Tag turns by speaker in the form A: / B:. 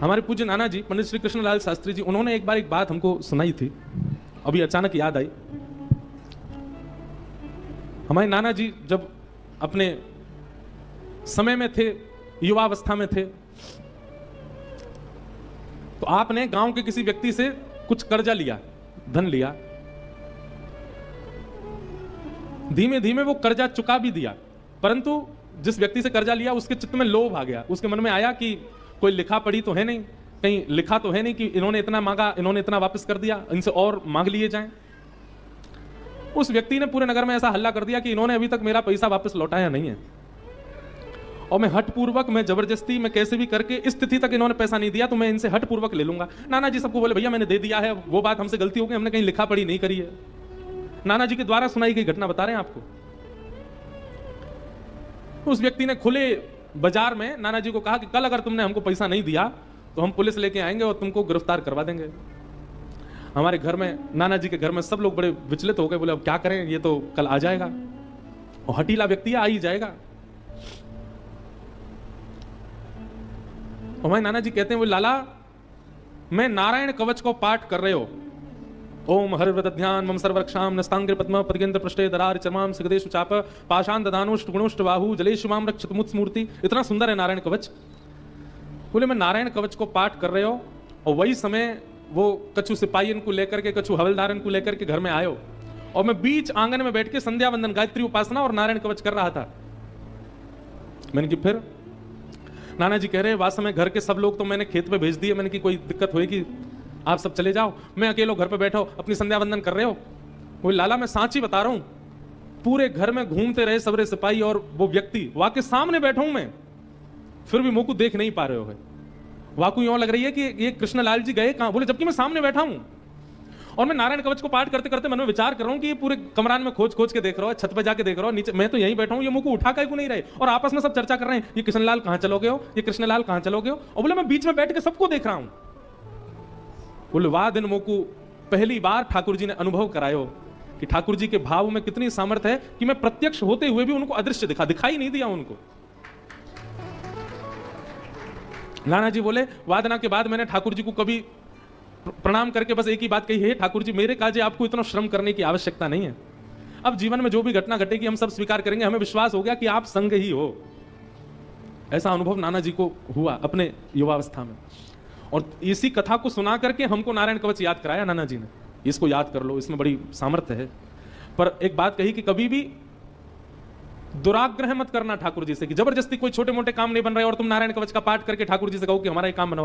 A: हमारे पूज्य नाना जी पंडित श्री कृष्णलाल शास्त्री जी, उन्होंने एक बार एक बात हमको सुनाई थी, अभी अचानक याद आई। हमारे नाना जी जब अपने समय में थे, युवावस्था में थे, तो आपने गांव के किसी व्यक्ति से कुछ कर्जा लिया, धन लिया। धीमे धीमे वो कर्जा चुका भी दिया, परंतु जिस व्यक्ति से कर्जा लिया उसके चित्त में लोभ आ गया। उसके मन में आया कि कोई लिखा पढ़ी तो है नहीं, कहीं लिखा तो है नहीं कि इन्होंने इतना मांगा, इन्होंने इतना वापस कर दिया, इनसे और मांग लिए जाएं। उस व्यक्ति ने पूरे नगर में ऐसा हल्ला कर दिया कि इन्होंने अभी तक मेरा पैसा वापस लौटाया नहीं है, और मैं हठपूर्वक, मैं जबरदस्ती, मैं कैसे भी करके इस स्थिति तक इन्होंने पैसा नहीं दिया तो मैं इनसे हठपूर्वक ले लूंगा। नाना जी सबको बोले भैया मैंने दे दिया है, वो बात हमसे गलती हो गई, हमने कहीं लिखा पढ़ी नहीं करी है। नाना जी के द्वारा सुनाई गई घटना बता रहे हैं आपको। उस व्यक्ति ने खुले बाजार में नाना जी को कहा कि कल अगर तुमने हमको पैसा नहीं दिया तो हम पुलिस लेके आएंगे और तुमको गिरफ्तार करवा देंगे। हमारे घर में, नाना जी के घर में सब लोग बड़े विचलित हो गए, बोले अब क्या करें, ये तो कल आ जाएगा, और हटीला व्यक्ति आ ही जाएगा। और हमारे नाना जी कहते हैं, वो लाला मैं नारायण कवच को पाठ कर रहे हो, ओम हरिव्रत ध्यान मम सर्वरक्षाम नस्तांग्र पद्म पदगेंद्र पृष्ठे दरार चमाम सिगदेशु चाप पाषाण ददानुष्ट गुणुष्ट बाहु जलेशु माम रक्षित मुत्स्मूर्ति। इतना सुंदर है नारायण कवच। बोले मैं नारायण कवच को पाठ कर रहे हो, और वही समय वो कछु सिपाहियन को लेकर के, कछु हवलदारन को लेकर के घर में आयो, और मैं बीच आंगन में बैठ के संध्या वंदन, गायत्री उपासना और नारायण कवच कर रहा था। मैंने कि फिर? नाना जी कह रहे वास्तव में घर के सब लोग तो मैंने खेत पे भेज दिए, मैंने कि कोई दिक्कत होगी आप सब चले जाओ, मैं अकेले घर पे बैठा हूं अपनी संध्या वंदन कर रहे हो। वो लाला मैं सांची बता रहा हूं, पूरे घर में घूमते रहे सबरे सिपाही और वो व्यक्ति, वाकई सामने बैठा हूं मैं, फिर भी मुंह को देख नहीं पा रहे हो। वाकई यूं लग रही है कि ये कृष्णलाल जी गए कहां, बोले जबकि मैं सामने बैठा हूं और मैं नारायण कवच को पाठ करते करते मन में विचार कर रहा हूं कि ये पूरे कमरान में खोज खोज के देख रहा हूं, छत पे जाके देख रहा हूं, नीचे मैं तो यहीं बैठा हूं, ये मुंह को उठा क्यों नहीं रहे, और आपस में सब चर्चा कर रहे हैं ये कृष्णलाल कहां चलोगे हो, ये कृष्णलाल कहां चलोगे हो। और बोले मैं बीच में बैठ के सबको देख रहा हूं। बोले वाह दिन मोकू पहली बार ठाकुर जी ने अनुभव करायो कि ठाकुर जी के भाव में कितनी सामर्थ्य है कि मैं प्रत्यक्ष होते हुए भी उनको अदृश्य दिखाई नहीं दिया उनको। नाना जी बोले वादना के बाद मैंने ठाकुर जी को कभी प्रणाम करके बस एक ही बात कही है, ठाकुर जी मेरे काजे आपको इतना श्रम करने की आवश्यकता नहीं है, अब जीवन में जो भी घटना घटेगी हम सब स्वीकार करेंगे, हमें विश्वास हो गया कि आप संग ही हो। ऐसा अनुभव नाना जी को हुआ अपने युवावस्था में, और इसी कथा को सुना करके हमको नारायण कवच याद कराया नाना जी ने, इसको याद कर लो, इसमें बड़ी सामर्थ्य है। पर एक बात कही कि कभी भी दुराग्रह मत करना ठाकुर जी से, कि जबरदस्ती कोई छोटे मोटे काम नहीं बन रहे और तुम नारायण कवच का पाठ करके ठाकुर जी से कहो कि हमारा ये काम बनाओ।